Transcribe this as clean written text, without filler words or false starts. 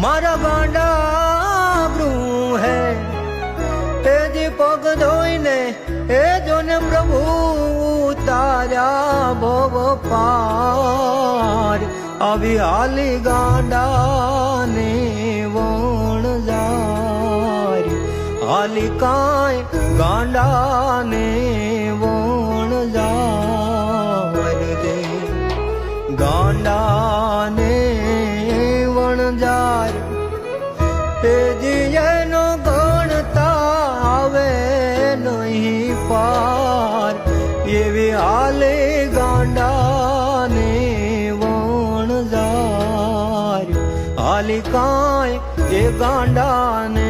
મારા ગાંડા હે એ જે પગ ધોઈને એ જોને પ્રભુ તાર્યા ભવ પાર આવી હાલી ગાંડાને વણ જારી હાલી કાંઈ ગાંડાને વણ જાર દે ગાંડાને વણ જાર એ જીયનો ગણતા આવે નહીં પાર એવી હાલે ગાંડાને વણ જાર હાલી કાંઈ એ ગાંડાને